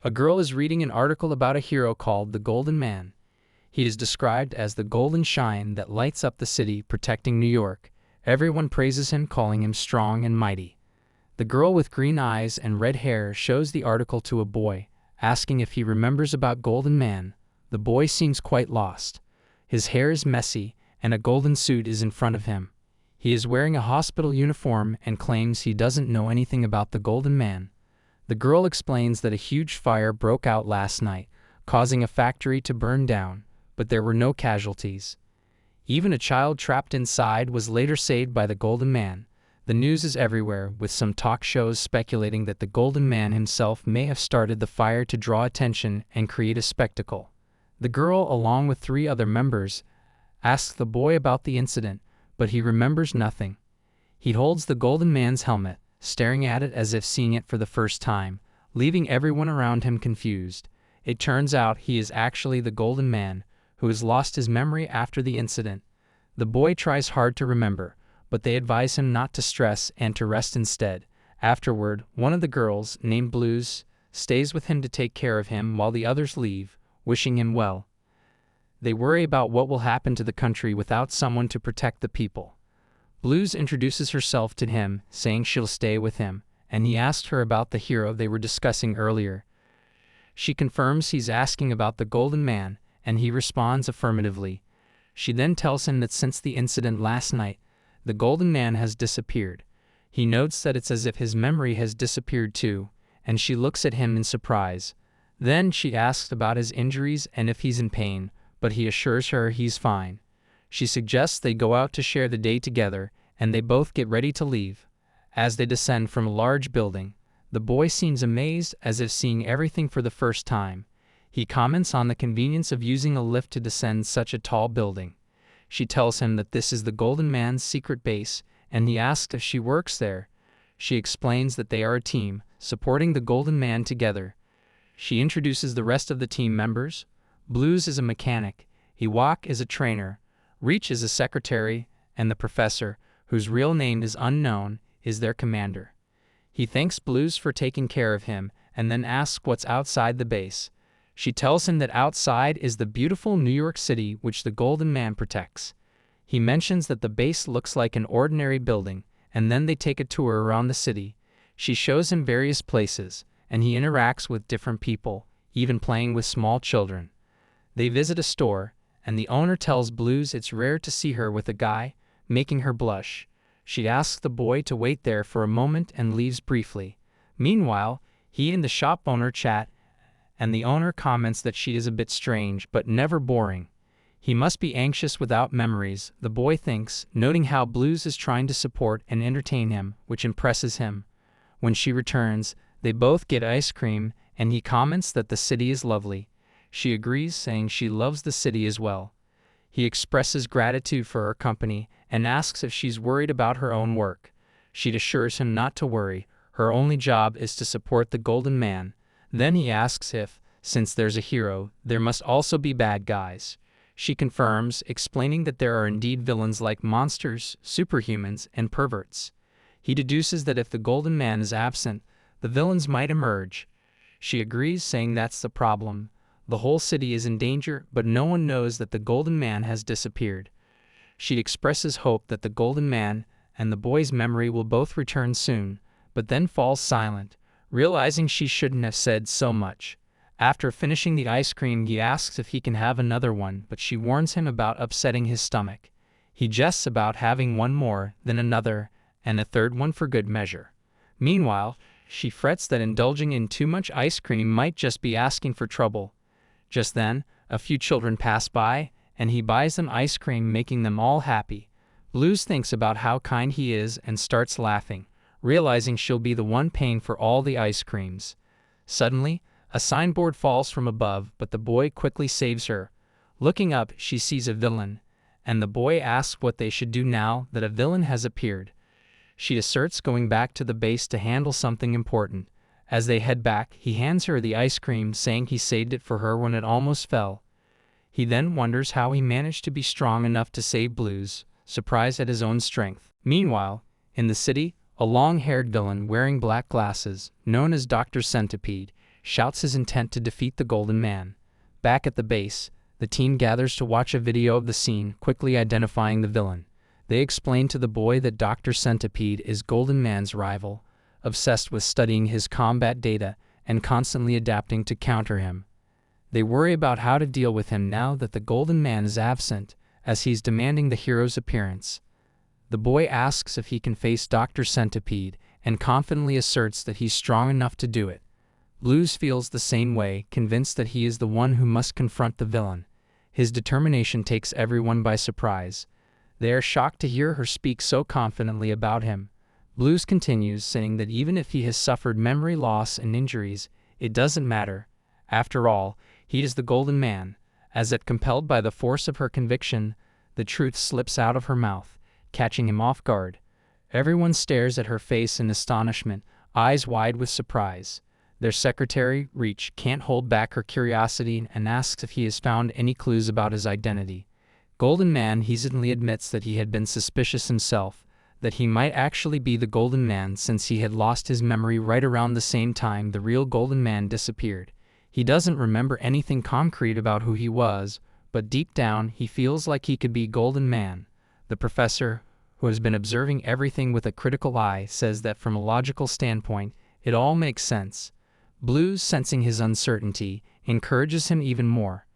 A girl is reading an article about a hero called the Golden Man. He is described as the golden shine that lights up the city, protecting New York. Everyone praises him, calling him strong and mighty. The girl with green eyes and red hair shows the article to a boy, asking if he remembers about Golden Man. The boy seems quite lost. His hair is messy, and a golden suit is in front of him. He is wearing a hospital uniform and claims he doesn't know anything about the Golden Man. The girl explains that a huge fire broke out last night, causing a factory to burn down, but there were no casualties. Even a child trapped inside was later saved by the Golden Man. The news is everywhere, with some talk shows speculating that the Golden Man himself may have started the fire to draw attention and create a spectacle. The girl, along with 3 other members, asks the boy about the incident, but he remembers nothing. He holds the Golden Man's helmet, staring at it as if seeing it for the first time, leaving everyone around him confused. It turns out he is actually the Golden Man, who has lost his memory after the incident. The boy tries hard to remember, but they advise him not to stress and to rest instead. Afterward, one of the girls, named Blues, stays with him to take care of him while the others leave, wishing him well. They worry about what will happen to the country without someone to protect the people. Blues introduces herself to him, saying she'll stay with him, and he asks her about the hero they were discussing earlier. She confirms he's asking about the Golden Man, and he responds affirmatively. She then tells him that since the incident last night, the Golden Man has disappeared. He notes that it's as if his memory has disappeared too, and she looks at him in surprise. Then she asks about his injuries and if he's in pain, but he assures her he's fine. She suggests they go out to share the day together, and they both get ready to leave. As they descend from a large building, the boy seems amazed, as if seeing everything for the first time. He comments on the convenience of using a lift to descend such a tall building. She tells him that this is the Golden Man's secret base, and he asks if she works there. She explains that they are a team, supporting the Golden Man together. She introduces the rest of the team members. Blues is a mechanic, Ewok is a trainer, Reach is a secretary, and the professor, whose real name is unknown, is their commander. He thanks Blues for taking care of him, and then asks what's outside the base. She tells him that outside is the beautiful New York City which the Golden Man protects. He mentions that the base looks like an ordinary building, and then they take a tour around the city. She shows him various places, and he interacts with different people, even playing with small children. They visit a store, and the owner tells Blues it's rare to see her with a guy, making her blush. She asks the boy to wait there for a moment and leaves briefly. Meanwhile, he and the shop owner chat, and the owner comments that she is a bit strange but never boring. He must be anxious without memories, the boy thinks, noting how Blues is trying to support and entertain him, which impresses him. When she returns, they both get ice cream, and he comments that the city is lovely. She agrees, saying she loves the city as well. He expresses gratitude for her company and asks if she's worried about her own work. She assures him not to worry, her only job is to support the Golden Man. Then he asks if, since there's a hero, there must also be bad guys. She confirms, explaining that there are indeed villains like monsters, superhumans, and perverts. He deduces that if the Golden Man is absent, the villains might emerge. She agrees, saying that's the problem. The whole city is in danger, but no one knows that the Golden Man has disappeared. She expresses hope that the Golden Man and the boy's memory will both return soon, but then falls silent, realizing she shouldn't have said so much. After finishing the ice cream, he asks if he can have another one, but she warns him about upsetting his stomach. He jests about having one more, then another, and a third one for good measure. Meanwhile, she frets that indulging in too much ice cream might just be asking for trouble. Just then, a few children pass by, and he buys them ice cream, making them all happy. Blues thinks about how kind he is and starts laughing, realizing she'll be the one paying for all the ice creams. Suddenly, a signboard falls from above, but the boy quickly saves her. Looking up, she sees a villain, and the boy asks what they should do now that a villain has appeared. She asserts going back to the base to handle something important. As they head back, he hands her the ice cream, saying he saved it for her when it almost fell. He then wonders how he managed to be strong enough to save Blues, surprised at his own strength. Meanwhile, in the city, a long-haired villain wearing black glasses, known as Dr. Centipede, shouts his intent to defeat the Golden Man. Back at the base, the team gathers to watch a video of the scene, quickly identifying the villain. They explain to the boy that Dr. Centipede is Golden Man's rival, obsessed with studying his combat data and constantly adapting to counter him. They worry about how to deal with him now that the Golden Man is absent, as he's demanding the hero's appearance. The boy asks if he can face Dr. Centipede and confidently asserts that he's strong enough to do it. Blues feels the same way, convinced that he is the one who must confront the villain. His determination takes everyone by surprise. They are shocked to hear her speak so confidently about him. Blues continues, saying that even if he has suffered memory loss and injuries, it doesn't matter. After all, he is the Golden Man. As if compelled by the force of her conviction, the truth slips out of her mouth, catching him off guard. Everyone stares at her face in astonishment, eyes wide with surprise. Their secretary, Reach, can't hold back her curiosity and asks if he has found any clues about his identity. Golden Man hesitantly admits that he had been suspicious himself, that he might actually be the Golden Man since he had lost his memory right around the same time the real Golden Man disappeared. He doesn't remember anything concrete about who he was, but deep down he feels like he could be Golden Man. The professor, who has been observing everything with a critical eye, says that from a logical standpoint, it all makes sense. Blues, sensing his uncertainty, encourages him even more.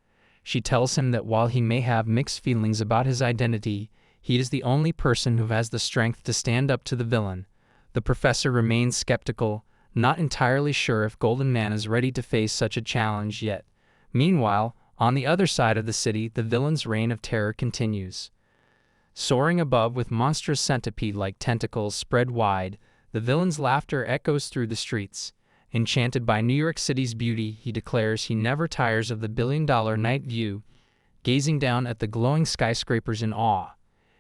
She tells him that while he may have mixed feelings about his identity, he is the only person who has the strength to stand up to the villain. The professor remains skeptical, not entirely sure if Golden Man is ready to face such a challenge yet. Meanwhile, on the other side of the city, the villain's reign of terror continues. Soaring above with monstrous centipede-like tentacles spread wide, the villain's laughter echoes through the streets. Enchanted by New York City's beauty, he declares he never tires of the billion-dollar night view, gazing down at the glowing skyscrapers in awe.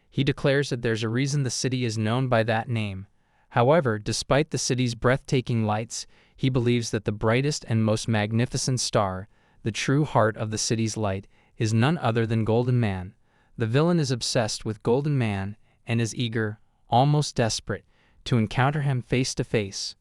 He declares that there's a reason the city is known by that name. However, despite the city's breathtaking lights, he believes that the brightest and most magnificent star, the true heart of the city's light, is none other than Golden Man. The villain is obsessed with Golden Man and is eager, almost desperate, to encounter him face to face.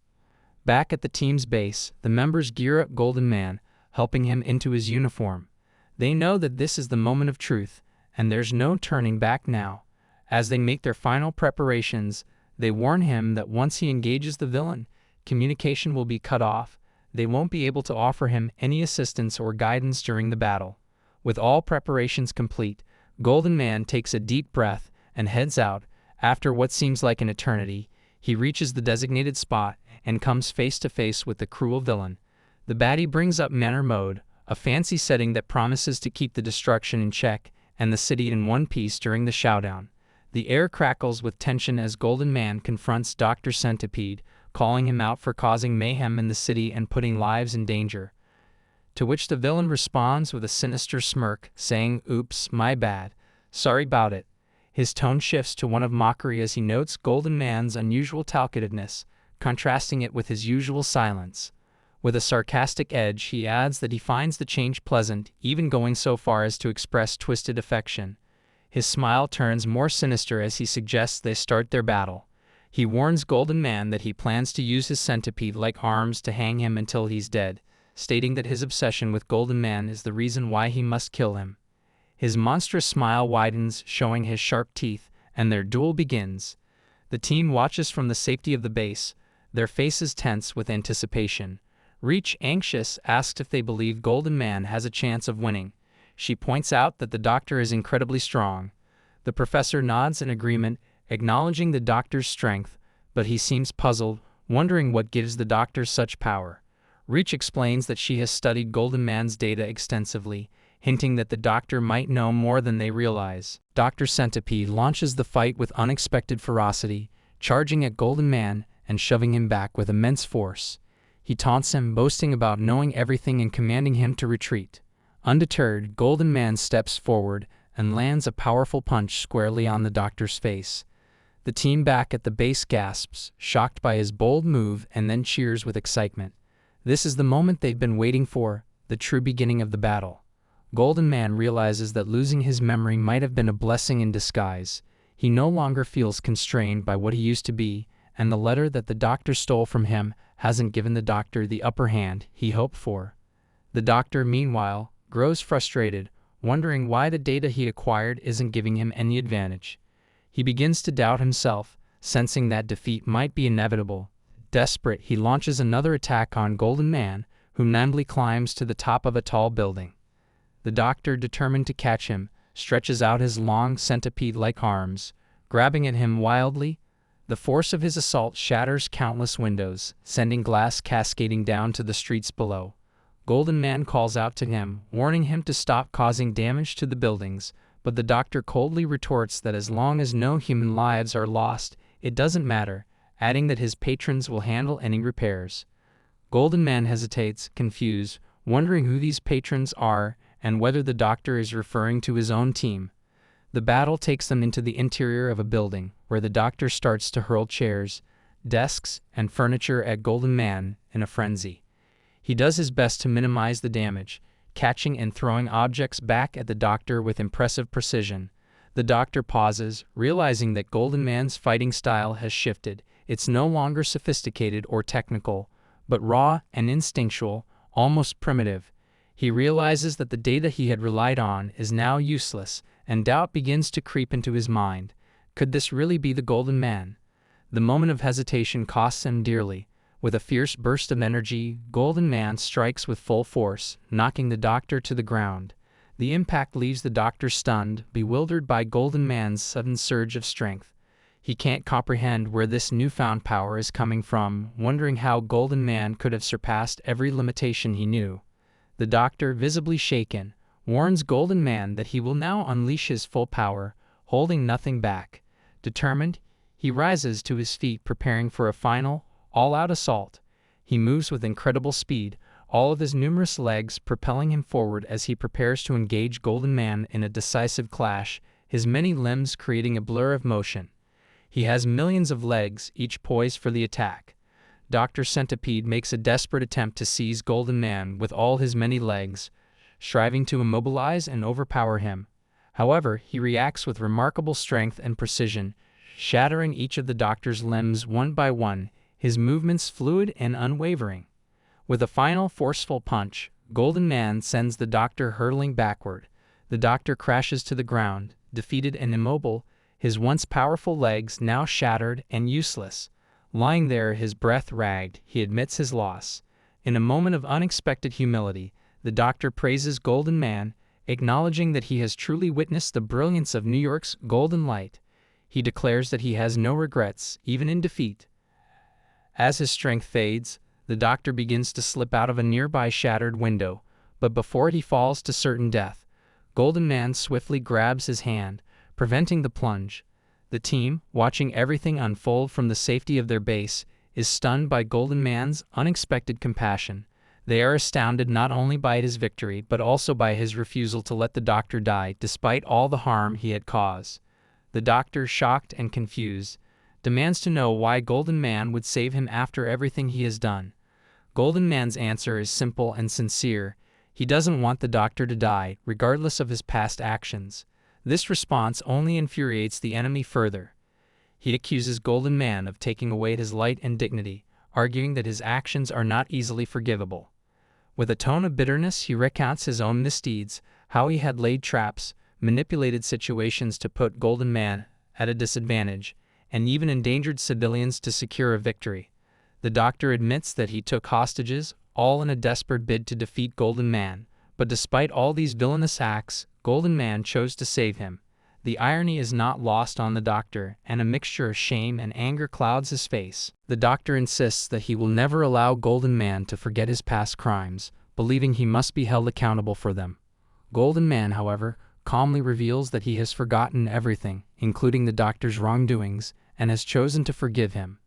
Back at the team's base, the members gear up Golden Man, helping him into his uniform. They know that this is the moment of truth, and there's no turning back now. As they make their final preparations, they warn him that once he engages the villain, communication will be cut off. They won't be able to offer him any assistance or guidance during the battle. With all preparations complete, Golden Man takes a deep breath and heads out. After what seems like an eternity, he reaches the designated spot and comes face to face with the cruel villain. The baddie brings up Manor Mode, a fancy setting that promises to keep the destruction in check and the city in one piece during the showdown. The air crackles with tension as Golden Man confronts Dr. Centipede, calling him out for causing mayhem in the city and putting lives in danger. To which the villain responds with a sinister smirk, saying, "Oops, my bad. Sorry about it." His tone shifts to one of mockery as he notes Golden Man's unusual talkativeness, contrasting it with his usual silence. With a sarcastic edge, he adds that he finds the change pleasant, even going so far as to express twisted affection. His smile turns more sinister as he suggests they start their battle. He warns Golden Man that he plans to use his centipede-like arms to hang him until he's dead, stating that his obsession with Golden Man is the reason why he must kill him. His monstrous smile widens, showing his sharp teeth, and their duel begins. The team watches from the safety of the base, their faces tense with anticipation. Reach, anxious, asks if they believe Golden Man has a chance of winning. She points out that the doctor is incredibly strong. The professor nods in agreement, acknowledging the doctor's strength, but he seems puzzled, wondering what gives the doctor such power. Reach explains that she has studied Golden Man's data extensively, hinting that the doctor might know more than they realize. Dr. Centipede launches the fight with unexpected ferocity, charging at Golden Man and shoving him back with immense force. He taunts him, boasting about knowing everything and commanding him to retreat. Undeterred, Golden Man steps forward and lands a powerful punch squarely on the doctor's face. The team back at the base gasps, shocked by his bold move, and then cheers with excitement. This is the moment they've been waiting for, the true beginning of the battle. Golden Man realizes that losing his memory might have been a blessing in disguise. He no longer feels constrained by what he used to be, and the letter that the doctor stole from him hasn't given the doctor the upper hand he hoped for. The doctor, meanwhile, grows frustrated, wondering why the data he acquired isn't giving him any advantage. He begins to doubt himself, sensing that defeat might be inevitable. Desperate, he launches another attack on Golden Man, who nimbly climbs to the top of a tall building. The doctor, determined to catch him, stretches out his long centipede-like arms, grabbing at him wildly. The force of his assault shatters countless windows, sending glass cascading down to the streets below. Golden Man calls out to him, warning him to stop causing damage to the buildings, but the doctor coldly retorts that as long as no human lives are lost, it doesn't matter, adding that his patrons will handle any repairs. Golden Man hesitates, confused, wondering who these patrons are and whether the doctor is referring to his own team. The battle takes them into the interior of a building, where the doctor starts to hurl chairs, desks, and furniture at Golden Man in a frenzy. He does his best to minimize the damage, catching and throwing objects back at the doctor with impressive precision. The doctor pauses, realizing that Golden Man's fighting style has shifted. It's no longer sophisticated or technical, but raw and instinctual, almost primitive. He realizes that the data he had relied on is now useless, and doubt begins to creep into his mind. Could this really be the Golden Man? The moment of hesitation costs him dearly. With a fierce burst of energy, Golden Man strikes with full force, knocking the doctor to the ground. The impact leaves the doctor stunned, bewildered by Golden Man's sudden surge of strength. He can't comprehend where this newfound power is coming from, wondering how Golden Man could have surpassed every limitation he knew. The doctor, visibly shaken, warns Golden Man that he will now unleash his full power, holding nothing back. Determined, he rises to his feet, preparing for a final, all-out assault. He moves with incredible speed, all of his numerous legs propelling him forward as he prepares to engage Golden Man in a decisive clash, his many limbs creating a blur of motion. He has millions of legs, each poised for the attack. Dr. Centipede makes a desperate attempt to seize Golden Man with all his many legs, striving to immobilize and overpower him. However, he reacts with remarkable strength and precision, shattering each of the doctor's limbs one by one, his movements fluid and unwavering. With a final forceful punch, Golden Man sends the doctor hurtling backward. The doctor crashes to the ground, defeated and immobile, his once powerful legs now shattered and useless. Lying there, his breath ragged, he admits his loss. In a moment of unexpected humility, the doctor praises Golden Man, acknowledging that he has truly witnessed the brilliance of New York's golden light. He declares that he has no regrets, even in defeat. As his strength fades, the doctor begins to slip out of a nearby shattered window, but before he falls to certain death, Golden Man swiftly grabs his hand, preventing the plunge. The team, watching everything unfold from the safety of their base, is stunned by Golden Man's unexpected compassion. They are astounded not only by his victory but also by his refusal to let the doctor die despite all the harm he had caused. The doctor, shocked and confused, demands to know why Golden Man would save him after everything he has done. Golden Man's answer is simple and sincere. He doesn't want the doctor to die, regardless of his past actions. This response only infuriates the enemy further. He accuses Golden Man of taking away his light and dignity, arguing that his actions are not easily forgivable. With a tone of bitterness, he recounts his own misdeeds, how he had laid traps, manipulated situations to put Golden Man at a disadvantage, and even endangered civilians to secure a victory. The doctor admits that he took hostages, all in a desperate bid to defeat Golden Man, but despite all these villainous acts, Golden Man chose to save him. The irony is not lost on the doctor, and a mixture of shame and anger clouds his face. The doctor insists that he will never allow Golden Man to forget his past crimes, believing he must be held accountable for them. Golden Man, however, calmly reveals that he has forgotten everything, including the doctor's wrongdoings, and has chosen to forgive him.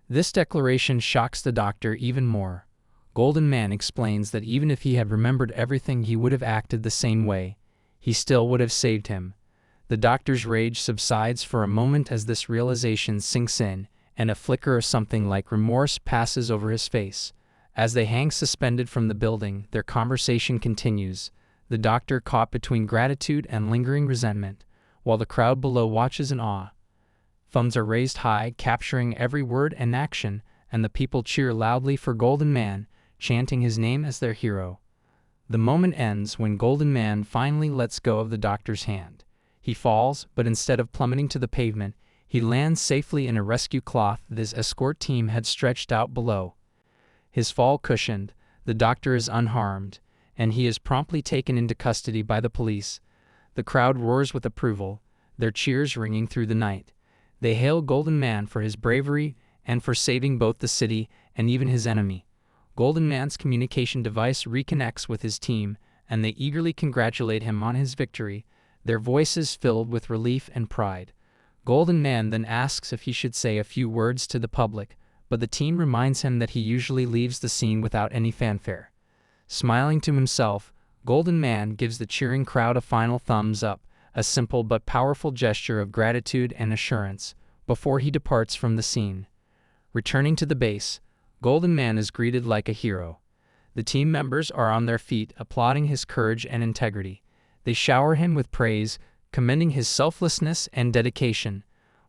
This declaration shocks the doctor even more. Golden Man explains that even if he had remembered everything, he would have acted the same way. He still would have saved him. The doctor's rage subsides for a moment as this realization sinks in, and a flicker of something like remorse passes over his face. As they hang suspended from the building, their conversation continues, the doctor caught between gratitude and lingering resentment, while the crowd below watches in awe. Thumbs are raised high, capturing every word and action, and the people cheer loudly for Golden Man, chanting his name as their hero. The moment ends when Golden Man finally lets go of the doctor's hand. He falls, but instead of plummeting to the pavement, he lands safely in a rescue cloth that his escort team had stretched out below. His fall cushioned, the doctor is unharmed, and he is promptly taken into custody by the police. The crowd roars with approval, their cheers ringing through the night. They hail Golden Man for his bravery and for saving both the city and even his enemy. Golden Man's communication device reconnects with his team, and they eagerly congratulate him on his victory, their voices filled with relief and pride. Golden Man then asks if he should say a few words to the public, but the team reminds him that he usually leaves the scene without any fanfare. Smiling to himself, Golden Man gives the cheering crowd a final thumbs up, a simple but powerful gesture of gratitude and assurance, before he departs from the scene. Returning to the base, Golden Man is greeted like a hero. The team members are on their feet, applauding his courage and integrity. They shower him with praise, commending his selflessness and dedication.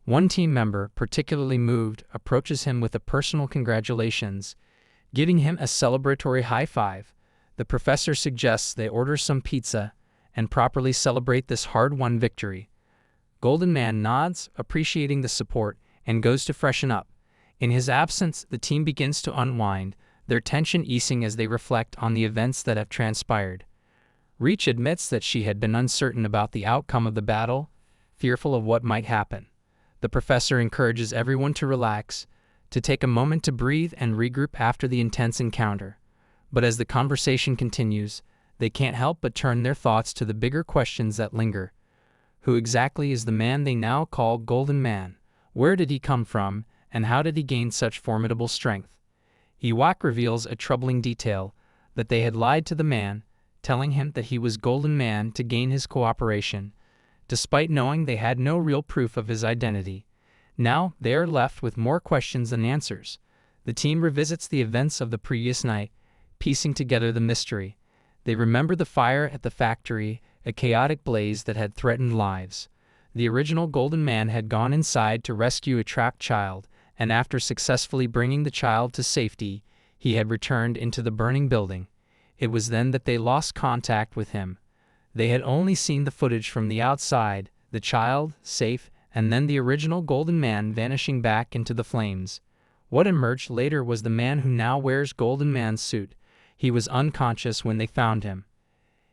One team member, particularly moved, approaches him with a personal congratulations, giving him a celebratory high five. The professor suggests they order some pizza and properly celebrate this hard-won victory. Golden Man nods, appreciating the support, and goes to freshen up. In his absence, the team begins to unwind, their tension easing as they reflect on the events that have transpired. Reach admits that she had been uncertain about the outcome of the battle, fearful of what might happen. The professor encourages everyone to relax, to take a moment to breathe and regroup after the intense encounter. But as the conversation continues, they can't help but turn their thoughts to the bigger questions that linger. Who exactly is the man they now call Golden Man? Where did he come from, and how did he gain such formidable strength? Ewok reveals a troubling detail, that they had lied to the man, telling him that he was Golden Man to gain his cooperation, despite knowing they had no real proof of his identity. Now they are left with more questions than answers. The team revisits the events of the previous night, piecing together the mystery. They remember the fire at the factory, a chaotic blaze that had threatened lives. The original Golden Man had gone inside to rescue a trapped child, and after successfully bringing the child to safety, he had returned into the burning building. It was then that they lost contact with him. They had only seen the footage from the outside, the child, safe, and then the original Golden Man vanishing back into the flames. What emerged later was the man who now wears Golden Man's suit. He was unconscious when they found him.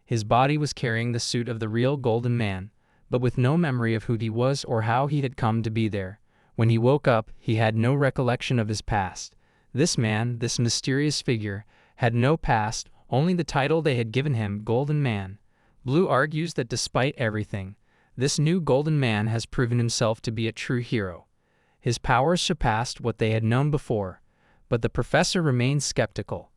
His body was carrying the suit of the real Golden Man, but with no memory of who he was or how he had come to be there. When he woke up, he had no recollection of his past. This man, this mysterious figure, had no past, only the title they had given him, Golden Man. Blue argues that despite everything, this new Golden Man has proven himself to be a true hero. His powers surpassed what they had known before, but the professor remains skeptical.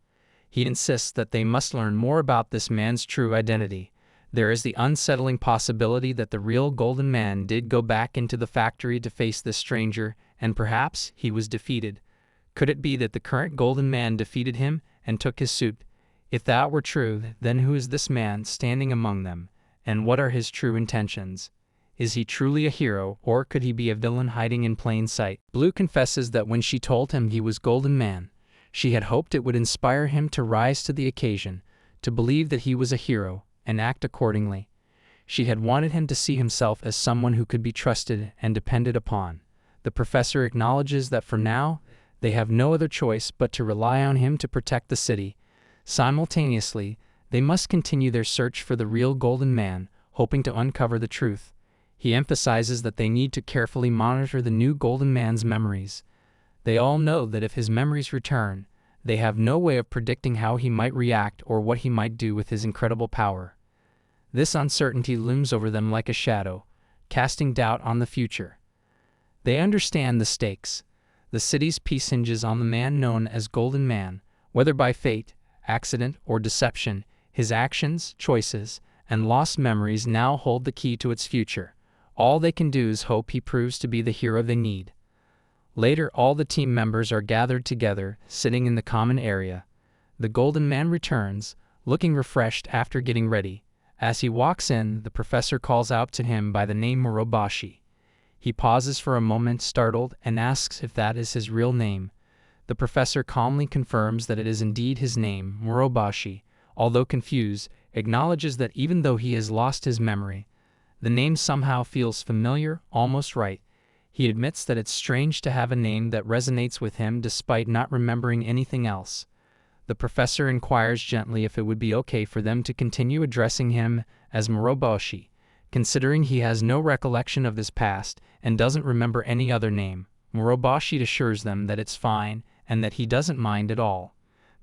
He insists that they must learn more about this man's true identity. There is the unsettling possibility that the real Golden Man did go back into the factory to face this stranger, and perhaps he was defeated. Could it be that the current Golden Man defeated him and took his suit? If that were true, then who is this man standing among them, and what are his true intentions? Is he truly a hero, or could he be a villain hiding in plain sight? Blue confesses that when she told him he was Golden Man, she had hoped it would inspire him to rise to the occasion, to believe that he was a hero, and act accordingly. She had wanted him to see himself as someone who could be trusted and depended upon. The professor acknowledges that for now, they have no other choice but to rely on him to protect the city. Simultaneously, they must continue their search for the real Golden Man, hoping to uncover the truth. He emphasizes that they need to carefully monitor the new Golden Man's memories. They all know that if his memories return, they have no way of predicting how he might react or what he might do with his incredible power. This uncertainty looms over them like a shadow, casting doubt on the future. They understand the stakes. The city's peace hinges on the man known as Golden Man, whether by fate, accident, or deception. His actions, choices, and lost memories now hold the key to its future. All they can do is hope he proves to be the hero they need. Later, all the team members are gathered together, sitting in the common area. The Golden Man returns, looking refreshed after getting ready. As he walks in, the professor calls out to him by the name Morobashi. He pauses for a moment, startled, and asks if that is his real name. The professor calmly confirms that it is indeed his name. Moroboshi, although confused, acknowledges that even though he has lost his memory, the name somehow feels familiar, almost right. He admits that it's strange to have a name that resonates with him despite not remembering anything else. The professor inquires gently if it would be okay for them to continue addressing him as Moroboshi, considering he has no recollection of his past and doesn't remember any other name. Moroboshi assures them that it's fine and that he doesn't mind at all.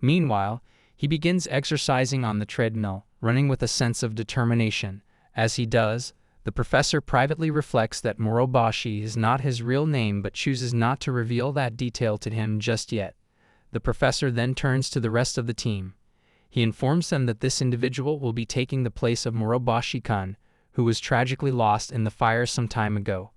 Meanwhile, he begins exercising on the treadmill, running with a sense of determination. As he does, the professor privately reflects that Moroboshi is not his real name but chooses not to reveal that detail to him just yet. The professor then turns to the rest of the team. He informs them that this individual will be taking the place of Moroboshi-kun, who was tragically lost in the fire some time ago.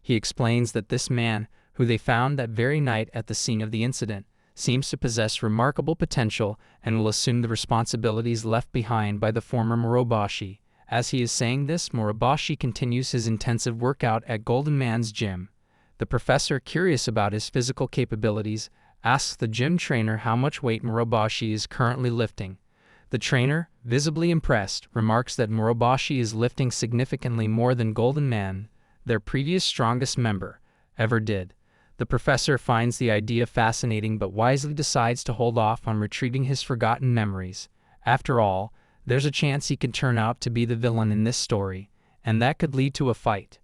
He explains that this man, who they found that very night at the scene of the incident, seems to possess remarkable potential and will assume the responsibilities left behind by the former Moroboshi. As he is saying this, Moroboshi continues his intensive workout at Golden Man's gym. The professor, curious about his physical capabilities, asks the gym trainer how much weight Moroboshi is currently lifting. The trainer, visibly impressed, remarks that Moroboshi is lifting significantly more than Golden Man, their previous strongest member, ever did. The professor finds the idea fascinating but wisely decides to hold off on retrieving his forgotten memories. After all, there's a chance he could turn out to be the villain in this story, and that could lead to a fight.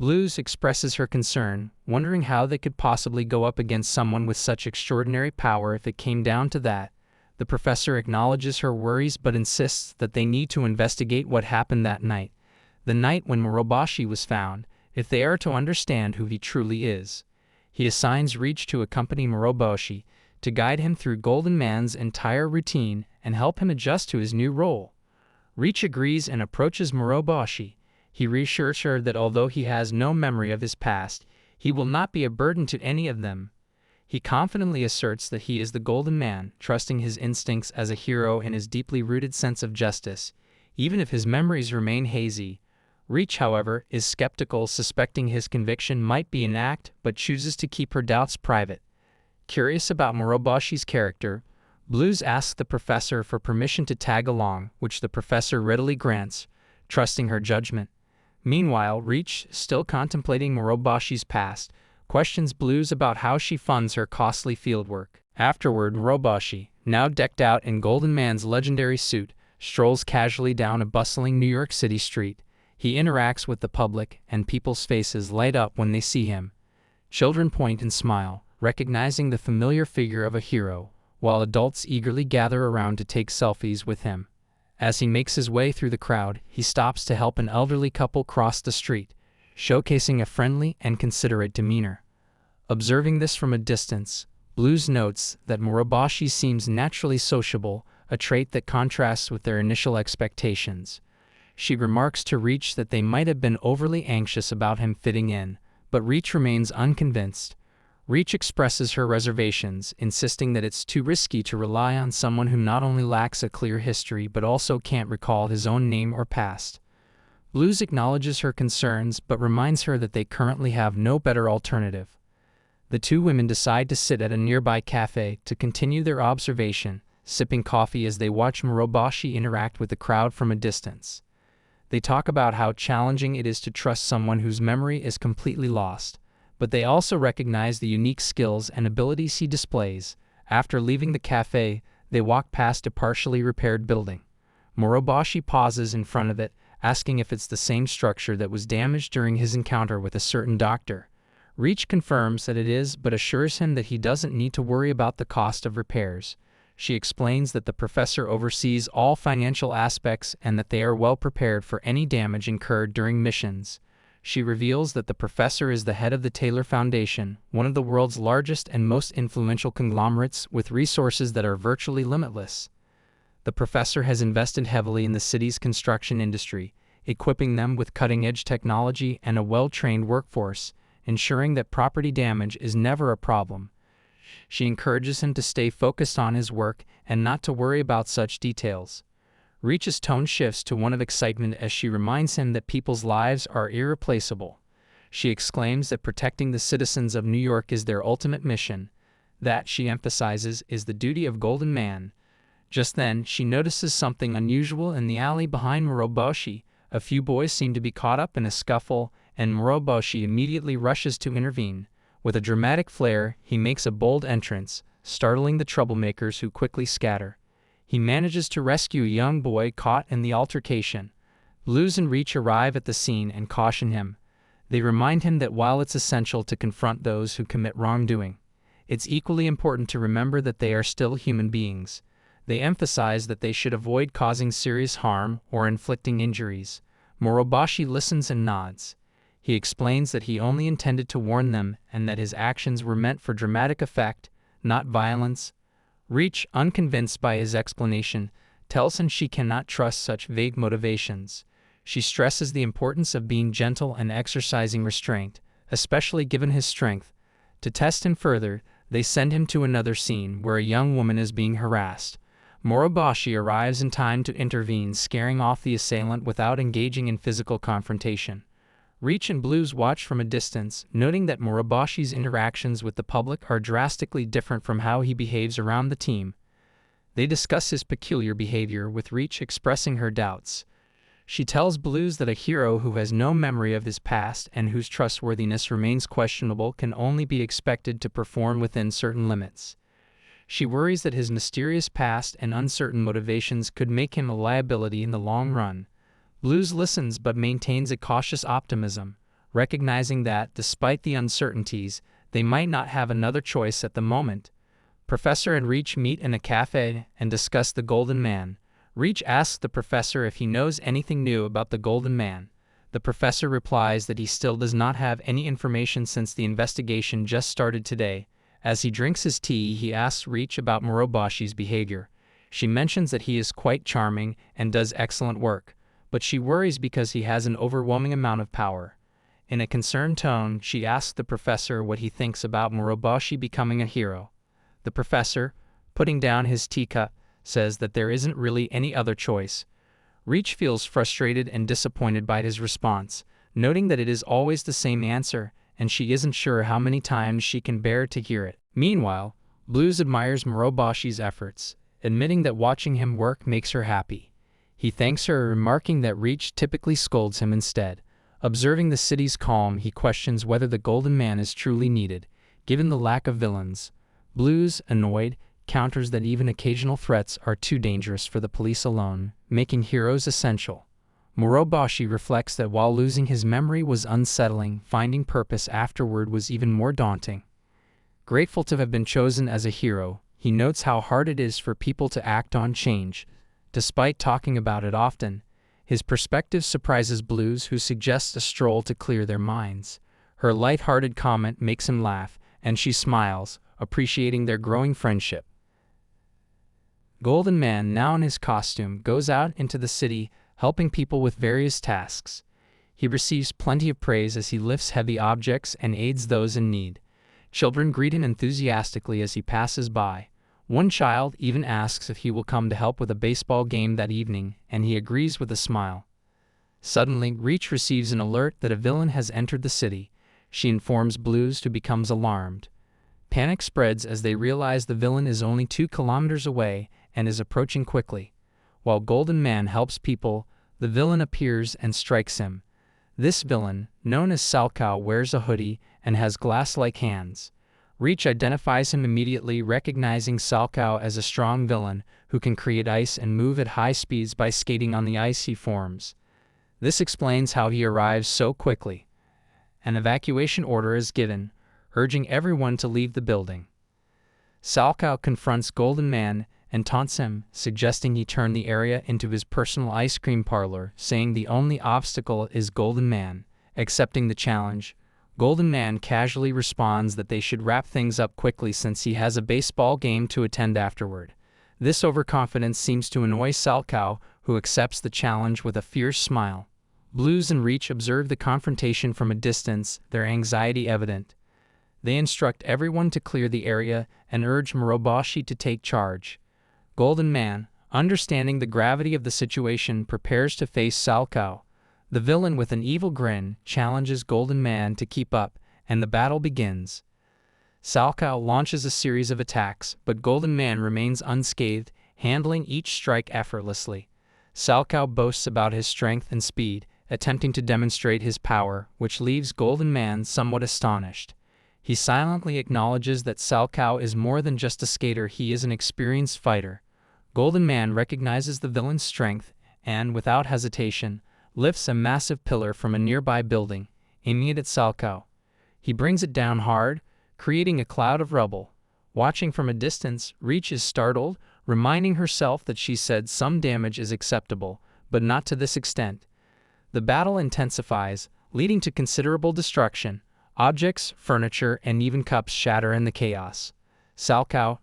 Blues expresses her concern, wondering how they could possibly go up against someone with such extraordinary power if it came down to that. The professor acknowledges her worries but insists that they need to investigate what happened that night, the night when Moroboshi was found, if they are to understand who he truly is. He assigns Reach to accompany Moroboshi, to guide him through Golden Man's entire routine and help him adjust to his new role. Reach agrees and approaches Moroboshi. He reassures her that although he has no memory of his past, he will not be a burden to any of them. He confidently asserts that he is the Golden Man, trusting his instincts as a hero and his deeply rooted sense of justice, even if his memories remain hazy. Reach, however, is skeptical, suspecting his conviction might be an act, but chooses to keep her doubts private. Curious about Moroboshi's character, Blues asks the professor for permission to tag along, which the professor readily grants, trusting her judgment. Meanwhile, Reach, still contemplating Moroboshi's past, questions Blues about how she funds her costly fieldwork. Afterward, Moroboshi, now decked out in Golden Man's legendary suit, strolls casually down a bustling New York City street. He interacts with the public, and people's faces light up when they see him. Children point and smile, recognizing the familiar figure of a hero, while adults eagerly gather around to take selfies with him. As he makes his way through the crowd, he stops to help an elderly couple cross the street, showcasing a friendly and considerate demeanor. Observing this from a distance, Blues notes that Moroboshi seems naturally sociable, a trait that contrasts with their initial expectations. She remarks to Reach that they might have been overly anxious about him fitting in, but Reach remains unconvinced. Reach expresses her reservations, insisting that it's too risky to rely on someone who not only lacks a clear history but also can't recall his own name or past. Blues acknowledges her concerns but reminds her that they currently have no better alternative. The two women decide to sit at a nearby cafe to continue their observation, sipping coffee as they watch Moroboshi interact with the crowd from a distance. They talk about how challenging it is to trust someone whose memory is completely lost, but they also recognize the unique skills and abilities he displays. After leaving the cafe, they walk past a partially repaired building. Moroboshi pauses in front of it, asking if it's the same structure that was damaged during his encounter with a certain doctor. Reach confirms that it is, but assures him that he doesn't need to worry about the cost of repairs. She explains that the professor oversees all financial aspects and that they are well prepared for any damage incurred during missions. She reveals that the professor is the head of the Taylor Foundation, one of the world's largest and most influential conglomerates with resources that are virtually limitless. The professor has invested heavily in the city's construction industry, equipping them with cutting-edge technology and a well-trained workforce, ensuring that property damage is never a problem. She encourages him to stay focused on his work and not to worry about such details. Reach's tone shifts to one of excitement as she reminds him that people's lives are irreplaceable. She exclaims that protecting the citizens of New York is their ultimate mission. That, she emphasizes, is the duty of Golden Man. Just then, she notices something unusual in the alley behind Moroboshi. A few boys seem to be caught up in a scuffle, and Moroboshi immediately rushes to intervene. With a dramatic flair, he makes a bold entrance, startling the troublemakers who quickly scatter. He manages to rescue a young boy caught in the altercation. Blues and Reach arrive at the scene and caution him. They remind him that while it's essential to confront those who commit wrongdoing, it's equally important to remember that they are still human beings. They emphasize that they should avoid causing serious harm or inflicting injuries. Moroboshi listens and nods. He explains that he only intended to warn them and that his actions were meant for dramatic effect, not violence. Reach, unconvinced by his explanation, tells him she cannot trust such vague motivations. She stresses the importance of being gentle and exercising restraint, especially given his strength. To test him further, they send him to another scene where a young woman is being harassed. Moroboshi arrives in time to intervene, scaring off the assailant without engaging in physical confrontation. Reach and Blues watch from a distance, noting that Moroboshi's interactions with the public are drastically different from how he behaves around the team. They discuss his peculiar behavior, with Reach expressing her doubts. She tells Blues that a hero who has no memory of his past and whose trustworthiness remains questionable can only be expected to perform within certain limits. She worries that his mysterious past and uncertain motivations could make him a liability in the long run. Blues listens but maintains a cautious optimism, recognizing that, despite the uncertainties, they might not have another choice at the moment. Professor and Reach meet in a cafe and discuss the Golden Man. Reach asks the professor if he knows anything new about the Golden Man. The professor replies that he still does not have any information since the investigation just started today. As he drinks his tea, he asks Reach about Moroboshi's behavior. She mentions that he is quite charming and does excellent work, but she worries because he has an overwhelming amount of power. In a concerned tone, she asks the professor what he thinks about Moroboshi becoming a hero. The professor, putting down his teacup, says that there isn't really any other choice. Reach feels frustrated and disappointed by his response, noting that it is always the same answer, and she isn't sure how many times she can bear to hear it. Meanwhile, Blues admires Moroboshi's efforts, admitting that watching him work makes her happy. He thanks her, remarking that Reach typically scolds him instead. Observing the city's calm, he questions whether the Golden Man is truly needed, given the lack of villains. Blues, annoyed, counters that even occasional threats are too dangerous for the police alone, making heroes essential. Moroboshi reflects that while losing his memory was unsettling, finding purpose afterward was even more daunting. Grateful to have been chosen as a hero, he notes how hard it is for people to act on change. Despite talking about it often, his perspective surprises Blues, who suggests a stroll to clear their minds. Her light-hearted comment makes him laugh, and she smiles, appreciating their growing friendship. Golden Man, now in his costume, goes out into the city, helping people with various tasks. He receives plenty of praise as he lifts heavy objects and aids those in need. Children greet him enthusiastically as he passes by. One child even asks if he will come to help with a baseball game that evening, and he agrees with a smile. Suddenly, Reach receives an alert that a villain has entered the city. She informs Blues, who becomes alarmed. Panic spreads as they realize the villain is only 2 kilometers away and is approaching quickly. While Golden Man helps people, the villain appears and strikes him. This villain, known as Salchow, wears a hoodie and has glass-like hands. Reach identifies him immediately, recognizing Salchow as a strong villain who can create ice and move at high speeds by skating on the ice he forms. This explains how he arrives so quickly. An evacuation order is given, urging everyone to leave the building. Salchow confronts Golden Man and taunts him, suggesting he turn the area into his personal ice cream parlor, saying the only obstacle is Golden Man. Accepting the challenge, Golden Man casually responds that they should wrap things up quickly since he has a baseball game to attend afterward. This overconfidence seems to annoy Salchow, who accepts the challenge with a fierce smile. Blues and Reach observe the confrontation from a distance, their anxiety evident. They instruct everyone to clear the area and urge Moroboshi to take charge. Golden Man, understanding the gravity of the situation, prepares to face Salchow. The villain, with an evil grin, challenges Golden Man to keep up, and the battle begins. Salchow launches a series of attacks, but Golden Man remains unscathed, handling each strike effortlessly. Salchow boasts about his strength and speed, attempting to demonstrate his power, which leaves Golden Man somewhat astonished. He silently acknowledges that Salchow is more than just a skater, he is an experienced fighter. Golden Man recognizes the villain's strength and, without hesitation, lifts a massive pillar from a nearby building, aiming it at Salchow. He brings it down hard, creating a cloud of rubble. Watching from a distance, Reach is startled, reminding herself that she said some damage is acceptable, but not to this extent. The battle intensifies, leading to considerable destruction. Objects, furniture, and even cups shatter in the chaos. Salchow,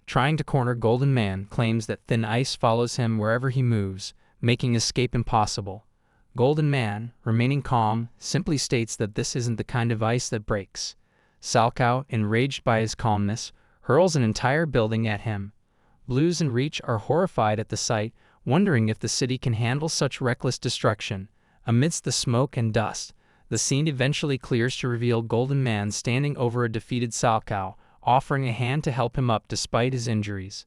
trying to corner Golden Man, claims that thin ice follows him wherever he moves, making escape impossible. Golden Man, remaining calm, simply states that this isn't the kind of ice that breaks. Salchow, enraged by his calmness, hurls an entire building at him. Blues and Reach are horrified at the sight, wondering if the city can handle such reckless destruction. Amidst the smoke and dust, the scene eventually clears to reveal Golden Man standing over a defeated Salchow, offering a hand to help him up despite his injuries.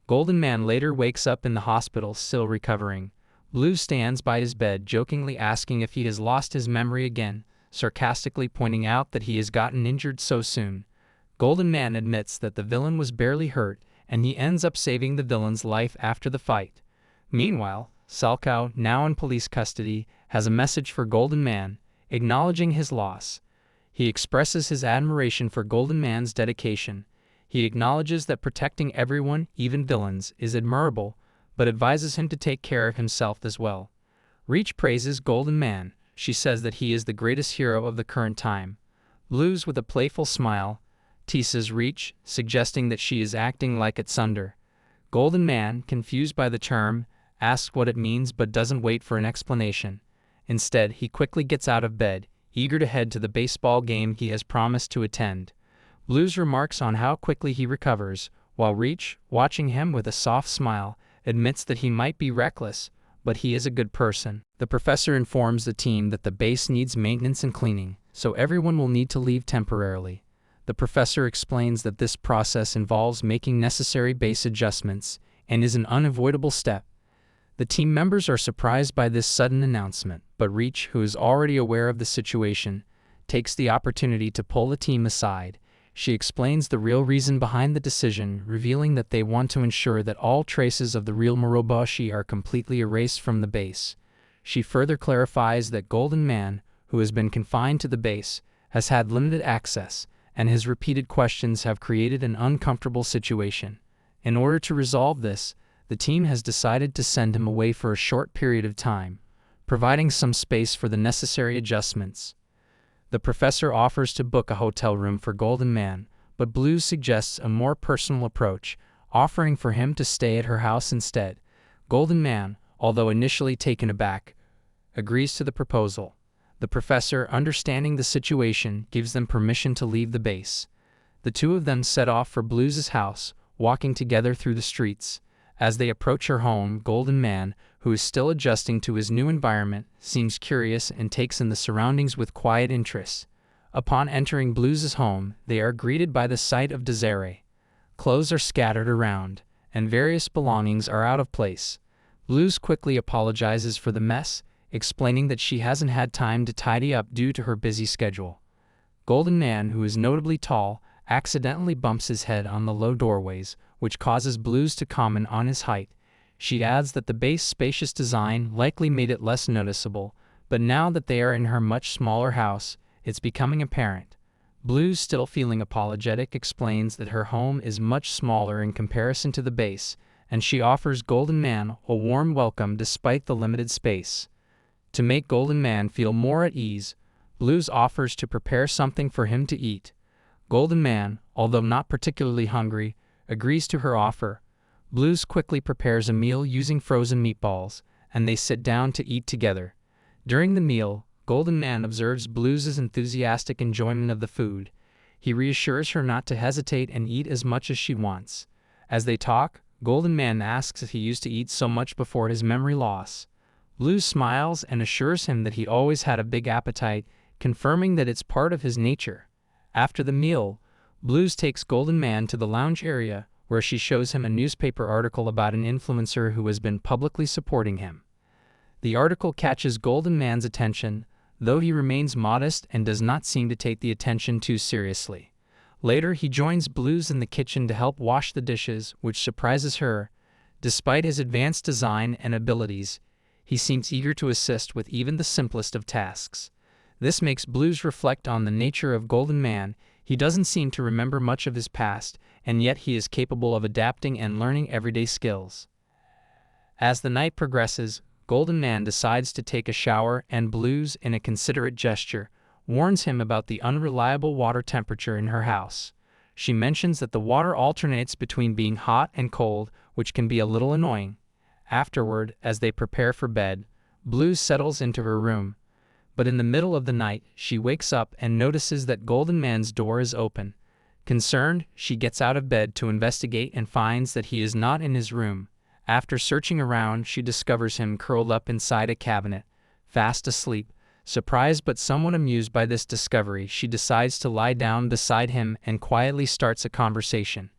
Golden Man later wakes up in the hospital, still recovering. Blue stands by his bed, jokingly asking if he has lost his memory again, sarcastically pointing out that he has gotten injured so soon. Golden Man admits that the villain was barely hurt, and he ends up saving the villain's life after the fight. Meanwhile, Salchow, now in police custody, has a message for Golden Man, acknowledging his loss. He expresses his admiration for Golden Man's dedication. He acknowledges that protecting everyone, even villains, is admirable, but advises him to take care of himself as well. Reach praises Golden Man. She says that he is the greatest hero of the current time. Blues, with a playful smile, teases Reach, suggesting that she is acting like it's under. Golden Man, confused by the term, asks what it means but doesn't wait for an explanation. Instead, he quickly gets out of bed, eager to head to the baseball game he has promised to attend. Blues remarks on how quickly he recovers, while Reach, watching him with a soft smile, admits that he might be reckless, but he is a good person. The professor informs the team that the base needs maintenance and cleaning, so everyone will need to leave temporarily. The professor explains that this process involves making necessary base adjustments and is an unavoidable step. The team members are surprised by this sudden announcement, but Reach, who is already aware of the situation, takes the opportunity to pull the team aside. She explains the real reason behind the decision, revealing that they want to ensure that all traces of the real Moroboshi are completely erased from the base. She further clarifies that Golden Man, who has been confined to the base, has had limited access, and his repeated questions have created an uncomfortable situation. In order to resolve this, the team has decided to send him away for a short period of time, providing some space for the necessary adjustments. The professor offers to book a hotel room for Golden Man, but Blues suggests a more personal approach, offering for him to stay at her house instead. Golden Man, although initially taken aback, agrees to the proposal. The professor, understanding the situation, gives them permission to leave the base. The two of them set off for Blues' house, walking together through the streets. As they approach her home, Golden Man, who is still adjusting to his new environment, seems curious and takes in the surroundings with quiet interest. Upon entering Blues' home, they are greeted by the sight of Desiree. Clothes are scattered around, and various belongings are out of place. Blues quickly apologizes for the mess, explaining that she hasn't had time to tidy up due to her busy schedule. Golden Man, who is notably tall, accidentally bumps his head on the low doorways, which causes Blues to comment on his height. She adds that the base's spacious design likely made it less noticeable, but now that they are in her much smaller house, it's becoming apparent. Blues, still feeling apologetic, explains that her home is much smaller in comparison to the base, and she offers Golden Man a warm welcome despite the limited space. To make Golden Man feel more at ease, Blues offers to prepare something for him to eat. Golden Man, although not particularly hungry, agrees to her offer. Blues quickly prepares a meal using frozen meatballs, and they sit down to eat together. During the meal, Golden Man observes Blues' enthusiastic enjoyment of the food. He reassures her not to hesitate and eat as much as she wants. As they talk, Golden Man asks if he used to eat so much before his memory loss. Blues smiles and assures him that he always had a big appetite, confirming that it's part of his nature. After the meal, Blues takes Golden Man to the lounge area, where she shows him a newspaper article about an influencer who has been publicly supporting him. The article catches Golden Man's attention, though he remains modest and does not seem to take the attention too seriously. Later, he joins Blues in the kitchen to help wash the dishes, which surprises her. Despite his advanced design and abilities, he seems eager to assist with even the simplest of tasks. This makes Blues reflect on the nature of Golden Man. He doesn't seem to remember much of his past, and yet he is capable of adapting and learning everyday skills. As the night progresses, Golden Man decides to take a shower, and Blues, in a considerate gesture, warns him about the unreliable water temperature in her house. She mentions that the water alternates between being hot and cold, which can be a little annoying. Afterward, as they prepare for bed, Blues settles into her room. But in the middle of the night, she wakes up and notices that Golden Man's door is open. Concerned, she gets out of bed to investigate and finds that he is not in his room. After searching around, she discovers him curled up inside a cabinet, fast asleep. Surprised but somewhat amused by this discovery, she decides to lie down beside him and quietly starts a conversation.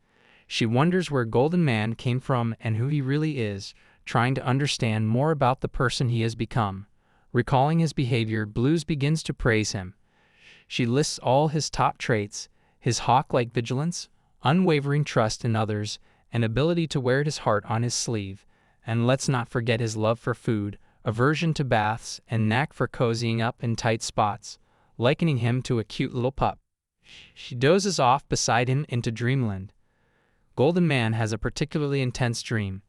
She wonders where Golden Man came from and who he really is, trying to understand more about the person he has become. Recalling his behavior, Blues begins to praise him. She lists all his top traits: his hawk-like vigilance, unwavering trust in others, and ability to wear his heart on his sleeve. And let's not forget his love for food, aversion to baths, and knack for cozying up in tight spots, likening him to a cute little pup. She dozes off beside him into dreamland. Golden Man has a particularly intense dream.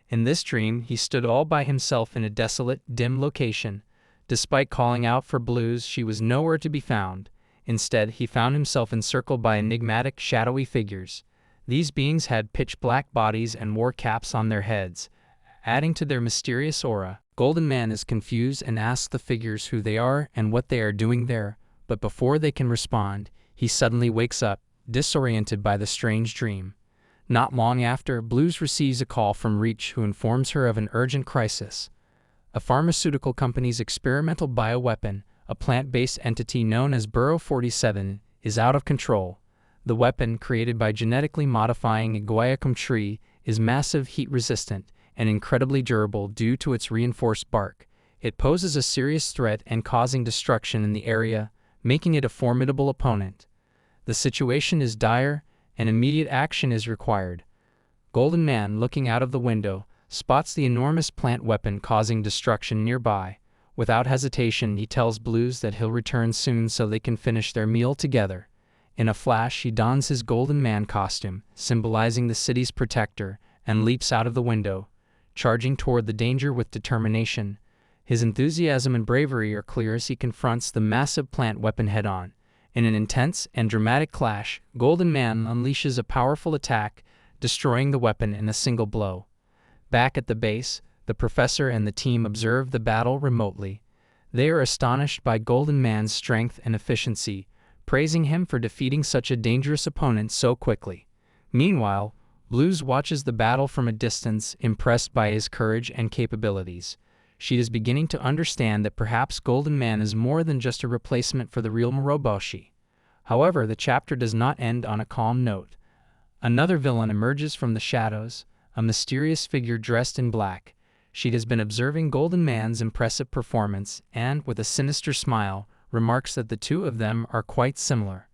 In this dream, he stood all by himself in a desolate, dim location. Despite calling out for Blues, she was nowhere to be found. Instead, he found himself encircled by enigmatic, shadowy figures. These beings had pitch-black bodies and wore caps on their heads, adding to their mysterious aura. Golden Man is confused and asks the figures who they are and what they are doing there, but before they can respond, he suddenly wakes up, disoriented by the strange dream. Not long after, Blues receives a call from Reach, who informs her of an urgent crisis. A pharmaceutical company's experimental bioweapon, a plant-based entity known as Burrow 47, is out of control. The weapon, created by genetically modifying a guaiacum tree, is massive, heat-resistant, and incredibly durable due to its reinforced bark. It poses a serious threat and causing destruction in the area, making it a formidable opponent. The situation is dire, and immediate action is required. Golden Man, looking out of the window, spots the enormous plant weapon causing destruction nearby. Without hesitation, he tells Blues that he'll return soon so they can finish their meal together. In a flash, he dons his Golden Man costume, symbolizing the city's protector, and leaps out of the window, charging toward the danger with determination. His enthusiasm and bravery are clear as he confronts the massive plant weapon head-on. In an intense and dramatic clash, Golden Man unleashes a powerful attack, destroying the weapon in a single blow. Back at the base, the professor and the team observe the battle remotely. They are astonished by Golden Man's strength and efficiency, praising him for defeating such a dangerous opponent so quickly. Meanwhile, Blues watches the battle from a distance, impressed by his courage and capabilities. She is beginning to understand that perhaps Golden Man is more than just a replacement for the real Moroboshi. However, the chapter does not end on a calm note. Another villain emerges from the shadows, a mysterious figure dressed in black. She has been observing Golden Man's impressive performance and, with a sinister smile, remarks that the two of them are quite similar.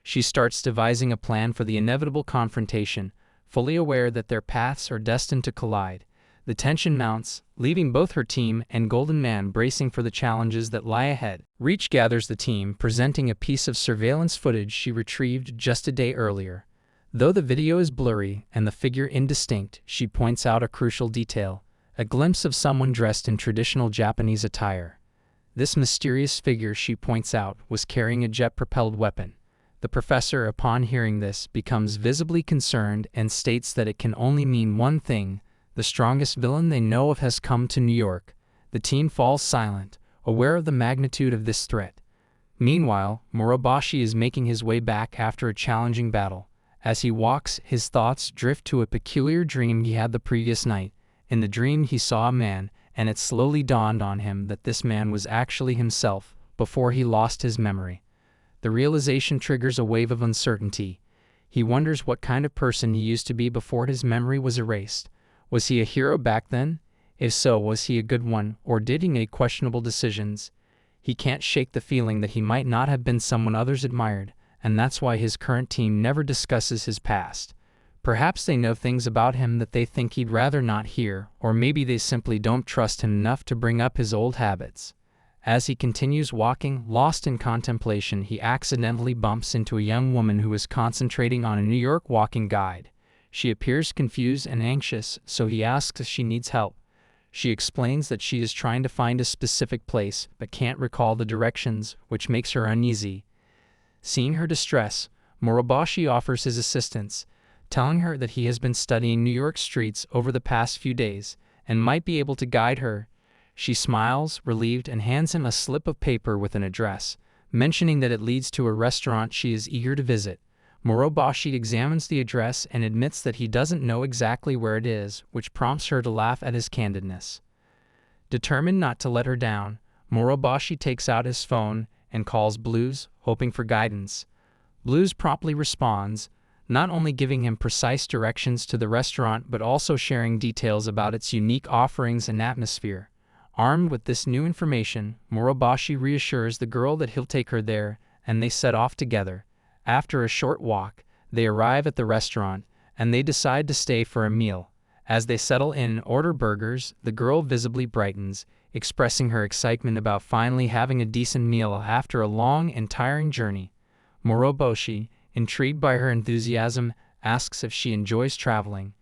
She starts devising a plan for the inevitable confrontation, fully aware that their paths are destined to collide. The tension mounts, leaving both her team and Golden Man bracing for the challenges that lie ahead. Reach gathers the team, presenting a piece of surveillance footage she retrieved just a day earlier. Though the video is blurry and the figure indistinct, she points out a crucial detail: a glimpse of someone dressed in traditional Japanese attire. This mysterious figure, she points out, was carrying a jet-propelled weapon. The professor, upon hearing this, becomes visibly concerned and states that it can only mean one thing: the strongest villain they know of has come to New York. The team falls silent, aware of the magnitude of this threat. Meanwhile, Moroboshi is making his way back after a challenging battle. As he walks, his thoughts drift to a peculiar dream he had the previous night. In the dream, he saw a man, and it slowly dawned on him that this man was actually himself before he lost his memory. The realization triggers a wave of uncertainty. He wonders what kind of person he used to be before his memory was erased. Was he a hero back then? If so, was he a good one, or did he make questionable decisions? He can't shake the feeling that he might not have been someone others admired, and that's why his current team never discusses his past. Perhaps they know things about him that they think he'd rather not hear, or maybe they simply don't trust him enough to bring up his old habits. As he continues walking, lost in contemplation, he accidentally bumps into a young woman who is concentrating on a New York walking guide. She appears confused and anxious, so he asks if she needs help. She explains that she is trying to find a specific place, but can't recall the directions, which makes her uneasy. Seeing her distress, Moroboshi offers his assistance, telling her that he has been studying New York streets over the past few days, and might be able to guide her. She smiles, relieved, and hands him a slip of paper with an address, mentioning that it leads to a restaurant she is eager to visit. Moroboshi examines the address and admits that he doesn't know exactly where it is, which prompts her to laugh at his candidness. Determined not to let her down, Moroboshi takes out his phone and calls Blues, hoping for guidance. Blues promptly responds, not only giving him precise directions to the restaurant but also sharing details about its unique offerings and atmosphere. Armed with this new information, Moroboshi reassures the girl that he'll take her there, and they set off together. After a short walk, they arrive at the restaurant, and they decide to stay for a meal. As they settle in and order burgers, the girl visibly brightens, expressing her excitement about finally having a decent meal after a long and tiring journey. Moroboshi, intrigued by her enthusiasm, asks if she enjoys traveling.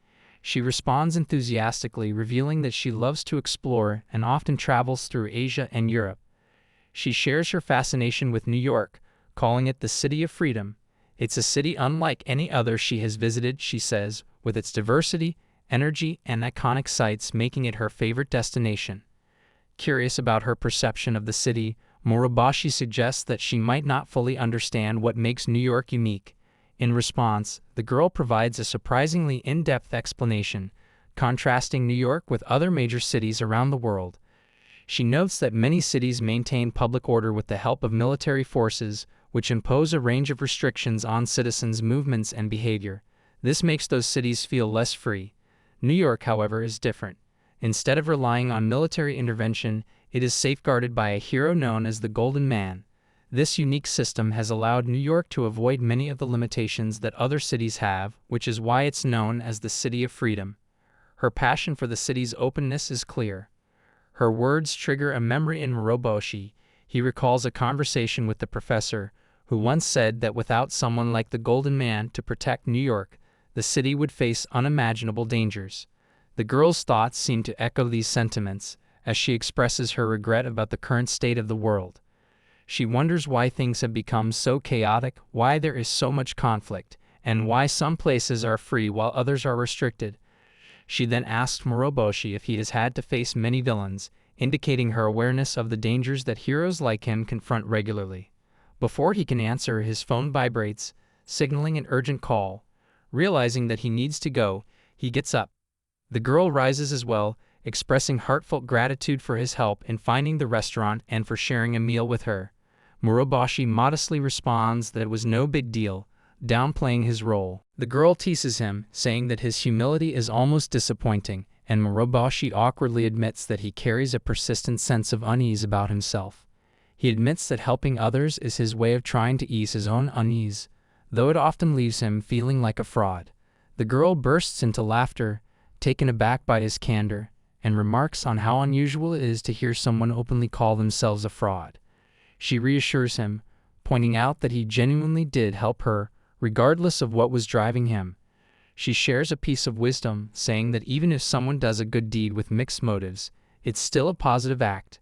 She responds enthusiastically, revealing that she loves to explore and often travels through Asia and Europe. She shares her fascination with New York, calling it the City of Freedom. It's a city unlike any other she has visited, she says, with its diversity, energy, and iconic sites making it her favorite destination. Curious about her perception of the city, Moroboshi suggests that she might not fully understand what makes New York unique. In response, the girl provides a surprisingly in-depth explanation, contrasting New York with other major cities around the world. She notes that many cities maintain public order with the help of military forces, which impose a range of restrictions on citizens' movements and behavior. This makes those cities feel less free. New York, however, is different. Instead of relying on military intervention, it is safeguarded by a hero known as the Golden Man. This unique system has allowed New York to avoid many of the limitations that other cities have, which is why it's known as the City of Freedom. Her passion for the city's openness is clear. Her words trigger a memory in Moroboshi. He recalls a conversation with the professor, who once said that without someone like the Golden Man to protect New York, the city would face unimaginable dangers. The girl's thoughts seem to echo these sentiments, as she expresses her regret about the current state of the world. She wonders why things have become so chaotic, why there is so much conflict, and why some places are free while others are restricted. She then asks Moroboshi if he has had to face many villains, indicating her awareness of the dangers that heroes like him confront regularly. Before he can answer, his phone vibrates, signaling an urgent call. Realizing that he needs to go, he gets up. The girl rises as well, expressing heartfelt gratitude for his help in finding the restaurant and for sharing a meal with her. Moroboshi modestly responds that it was no big deal, downplaying his role. The girl teases him, saying that his humility is almost disappointing, and Moroboshi awkwardly admits that he carries a persistent sense of unease about himself. He admits that helping others is his way of trying to ease his own unease, though it often leaves him feeling like a fraud. The girl bursts into laughter, taken aback by his candor, and remarks on how unusual it is to hear someone openly call themselves a fraud. She reassures him, pointing out that he genuinely did help her, regardless of what was driving him. She shares a piece of wisdom, saying that even if someone does a good deed with mixed motives, it's still a positive act.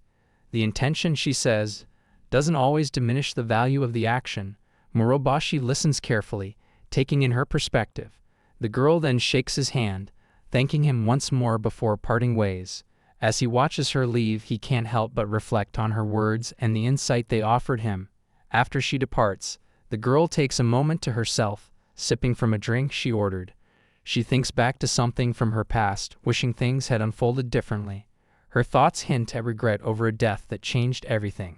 The intention, she says, doesn't always diminish the value of the action. Moroboshi listens carefully, taking in her perspective. The girl then shakes his hand, thanking him once more before parting ways. As he watches her leave, he can't help but reflect on her words and the insight they offered him. After she departs, the girl takes a moment to herself, sipping from a drink she ordered. She thinks back to something from her past, wishing things had unfolded differently. Her thoughts hint at regret over a death that changed everything.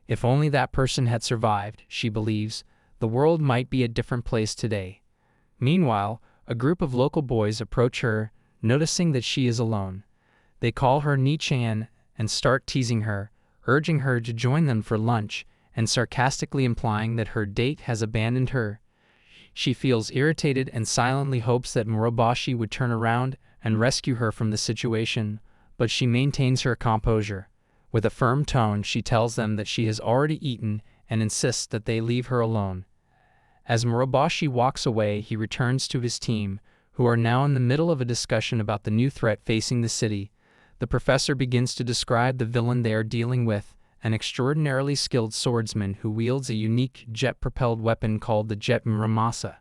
If only that person had survived, she believes, the world might be a different place today. Meanwhile, a group of local boys approach her, noticing that she is alone. They call her Ni-chan and start teasing her, urging her to join them for lunch, and sarcastically implying that her date has abandoned her. She feels irritated and silently hopes that Moroboshi would turn around and rescue her from the situation, but she maintains her composure. With a firm tone, she tells them that she has already eaten and insists that they leave her alone. As Moroboshi walks away, he returns to his team, who are now in the middle of a discussion about the new threat facing the city. The professor begins to describe the villain they are dealing with, an extraordinarily skilled swordsman who wields a unique jet-propelled weapon called the Jet Muramasa.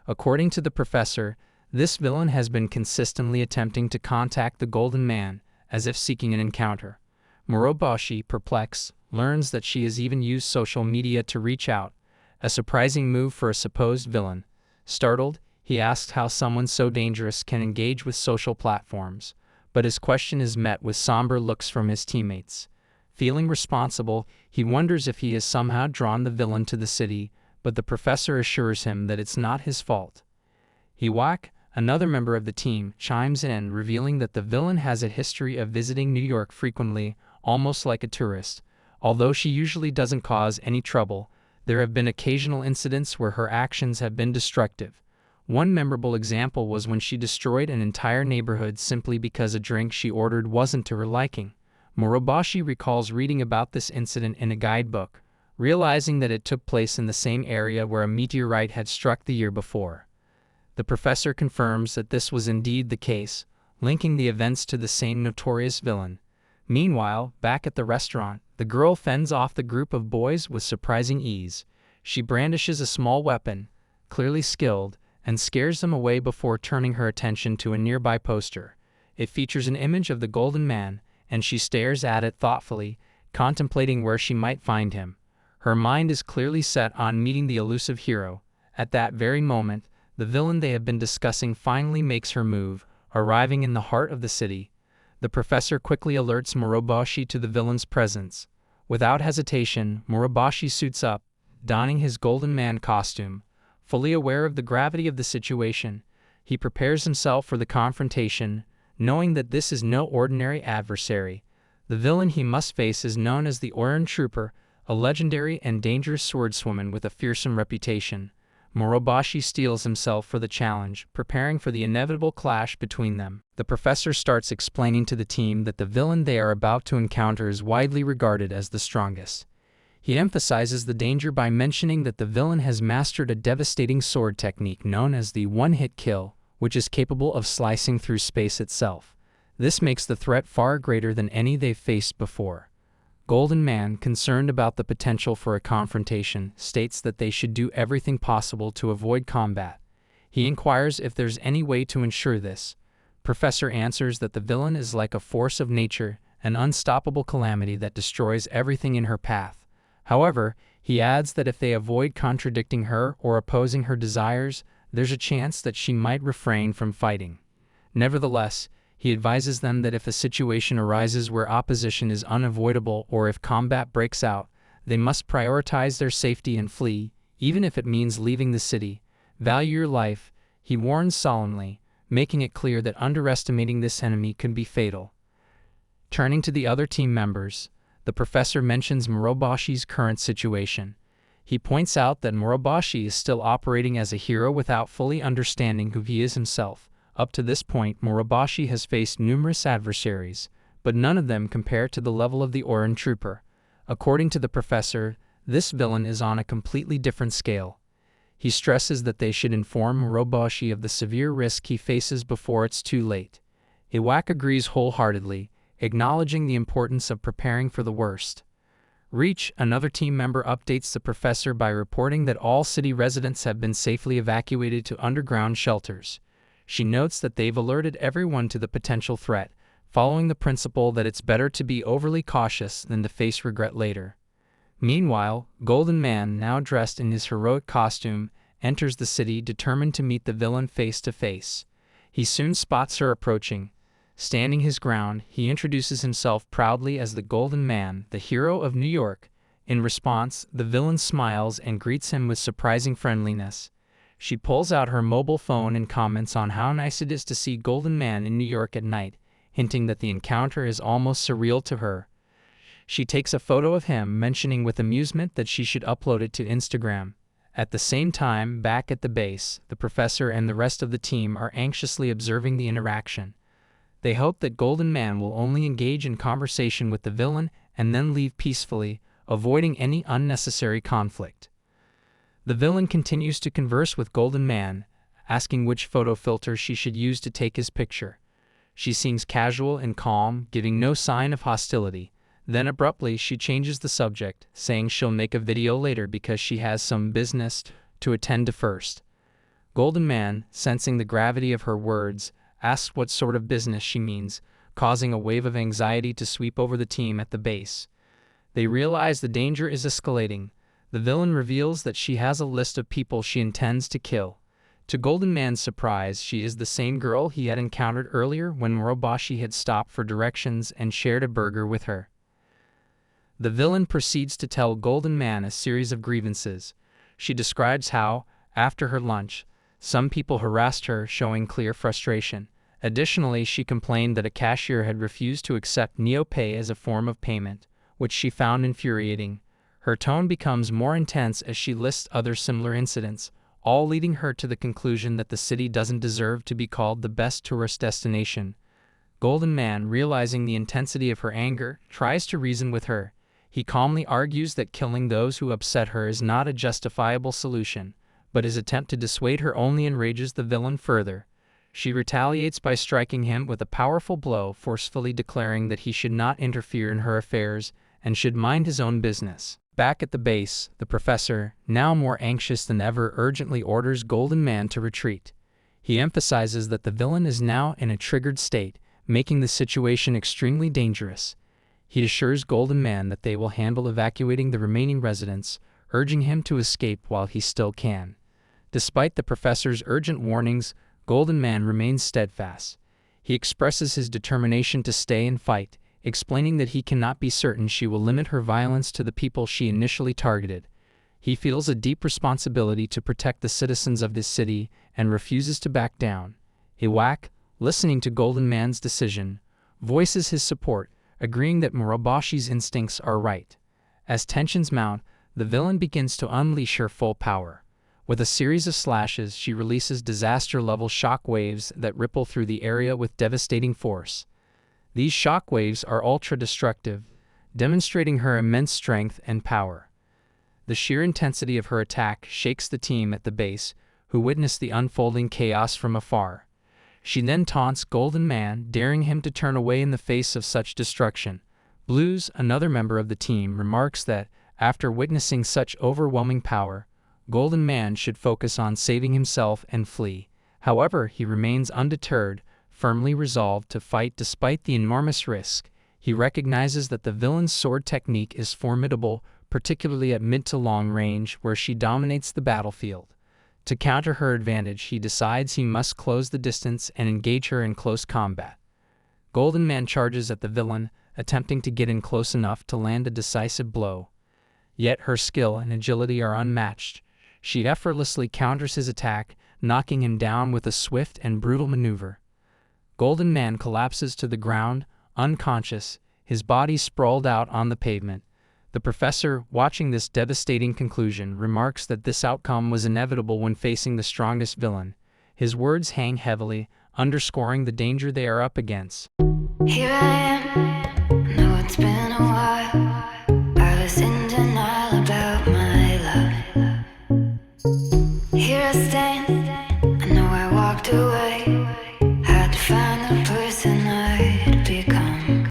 According to the professor, this villain has been consistently attempting to contact the Golden Man, as if seeking an encounter. Moroboshi, perplexed, learns that she has even used social media to reach out, a surprising move for a supposed villain. Startled, he asks how someone so dangerous can engage with social platforms, but his question is met with somber looks from his teammates. Feeling responsible, he wonders if he has somehow drawn the villain to the city, but the professor assures him that it's not his fault. Iwak, another member of the team, chimes in, revealing that the villain has a history of visiting New York frequently, almost like a tourist. Although she usually doesn't cause any trouble, there have been occasional incidents where her actions have been destructive. One memorable example was when she destroyed an entire neighborhood simply because a drink she ordered wasn't to her liking. Moroboshi recalls reading about this incident in a guidebook, realizing that it took place in the same area where a meteorite had struck the year before. The professor confirms that this was indeed the case, linking the events to the same notorious villain. Meanwhile, back at the restaurant, the girl fends off the group of boys with surprising ease. She brandishes a small weapon, clearly skilled, and scares them away before turning her attention to a nearby poster. It features an image of the Golden Man, and she stares at it thoughtfully, contemplating where she might find him. Her mind is clearly set on meeting the elusive hero. At that very moment, the villain they have been discussing finally makes her move, arriving in the heart of the city. The professor quickly alerts Moroboshi to the villain's presence. Without hesitation, Moroboshi suits up, donning his Golden Man costume. Fully aware of the gravity of the situation, he prepares himself for the confrontation, knowing that this is no ordinary adversary. The villain he must face is known as the Oiran Trooper, a legendary and dangerous swordswoman with a fearsome reputation. Moroboshi steels himself for the challenge, preparing for the inevitable clash between them. The professor starts explaining to the team that the villain they are about to encounter is widely regarded as the strongest. He emphasizes the danger by mentioning that the villain has mastered a devastating sword technique known as the one-hit kill, which is capable of slicing through space itself. This makes the threat far greater than any they've faced before. Golden Man, concerned about the potential for a confrontation, states that they should do everything possible to avoid combat. He inquires if there's any way to ensure this. Professor answers that the villain is like a force of nature, an unstoppable calamity that destroys everything in her path. However, he adds that if they avoid contradicting her or opposing her desires, there's a chance that she might refrain from fighting. Nevertheless, he advises them that if a situation arises where opposition is unavoidable or if combat breaks out, they must prioritize their safety and flee, even if it means leaving the city. Value your life, he warns solemnly, making it clear that underestimating this enemy could be fatal. Turning to the other team members, the professor mentions Moroboshi's current situation. He points out that Moroboshi is still operating as a hero without fully understanding who he is himself. Up to this point, Moroboshi has faced numerous adversaries, but none of them compare to the level of the Oiran Trooper. According to the professor, this villain is on a completely different scale. He stresses that they should inform Moroboshi of the severe risk he faces before it's too late. Iwak agrees wholeheartedly, acknowledging the importance of preparing for the worst. Reach, another team member, updates the professor by reporting that all city residents have been safely evacuated to underground shelters. She notes that they've alerted everyone to the potential threat, following the principle that it's better to be overly cautious than to face regret later. Meanwhile, Golden Man, now dressed in his heroic costume, enters the city determined to meet the villain face to face. He soon spots her approaching. Standing his ground, he introduces himself proudly as the Golden Man, the hero of New York. In response, the villain smiles and greets him with surprising friendliness. She pulls out her mobile phone and comments on how nice it is to see Golden Man in New York at night, hinting that the encounter is almost surreal to her. She takes a photo of him, mentioning with amusement that she should upload it to Instagram. At the same time, back at the base, the professor and the rest of the team are anxiously observing the interaction. They hope that Golden Man will only engage in conversation with the villain and then leave peacefully, avoiding any unnecessary conflict. The villain continues to converse with Golden Man, asking which photo filter she should use to take his picture. She seems casual and calm, giving no sign of hostility. Then abruptly she changes the subject, saying she'll make a video later because she has some business to attend to first. Golden Man, sensing the gravity of her words, asks what sort of business she means, causing a wave of anxiety to sweep over the team at the base. They realize the danger is escalating. The villain reveals that she has a list of people she intends to kill. To Golden Man's surprise, she is the same girl he had encountered earlier when Moroboshi had stopped for directions and shared a burger with her. The villain proceeds to tell Golden Man a series of grievances. She describes how, after her lunch, some people harassed her, showing clear frustration. Additionally, she complained that a cashier had refused to accept NeoPay as a form of payment, which she found infuriating. Her tone becomes more intense as she lists other similar incidents, all leading her to the conclusion that the city doesn't deserve to be called the best tourist destination. Golden Man, realizing the intensity of her anger, tries to reason with her. He calmly argues that killing those who upset her is not a justifiable solution, but his attempt to dissuade her only enrages the villain further. She retaliates by striking him with a powerful blow, forcefully declaring that he should not interfere in her affairs and should mind his own business. Back at the base, the professor, now more anxious than ever, urgently orders Golden Man to retreat. He emphasizes that the villain is now in a triggered state, making the situation extremely dangerous. He assures Golden Man that they will handle evacuating the remaining residents, urging him to escape while he still can. Despite the professor's urgent warnings, Golden Man remains steadfast. He expresses his determination to stay and fight, explaining that he cannot be certain she will limit her violence to the people she initially targeted. He feels a deep responsibility to protect the citizens of this city and refuses to back down. Iwak, listening to Golden Man's decision, voices his support, agreeing that Moroboshi's instincts are right. As tensions mount, the villain begins to unleash her full power. With a series of slashes, she releases disaster-level shock waves that ripple through the area with devastating force. These shock waves are ultra-destructive, demonstrating her immense strength and power. The sheer intensity of her attack shakes the team at the base, who witness the unfolding chaos from afar. She then taunts Golden Man, daring him to turn away in the face of such destruction. Blues, another member of the team, remarks that, after witnessing such overwhelming power, Golden Man should focus on saving himself and flee. However, he remains undeterred, firmly resolved to fight despite the enormous risk. He recognizes that the villain's sword technique is formidable, particularly at mid to long range, where she dominates the battlefield. To counter her advantage, he decides he must close the distance and engage her in close combat. Golden Man charges at the villain, attempting to get in close enough to land a decisive blow. Yet her skill and agility are unmatched. She effortlessly counters his attack, knocking him down with a swift and brutal maneuver. Golden Man collapses to the ground, unconscious, his body sprawled out on the pavement. The professor, watching this devastating conclusion, remarks that this outcome was inevitable when facing the strongest villain. His words hang heavily, underscoring the danger they are up against. Here I am, know it's been a while. I was in denial about my love. Here I stand,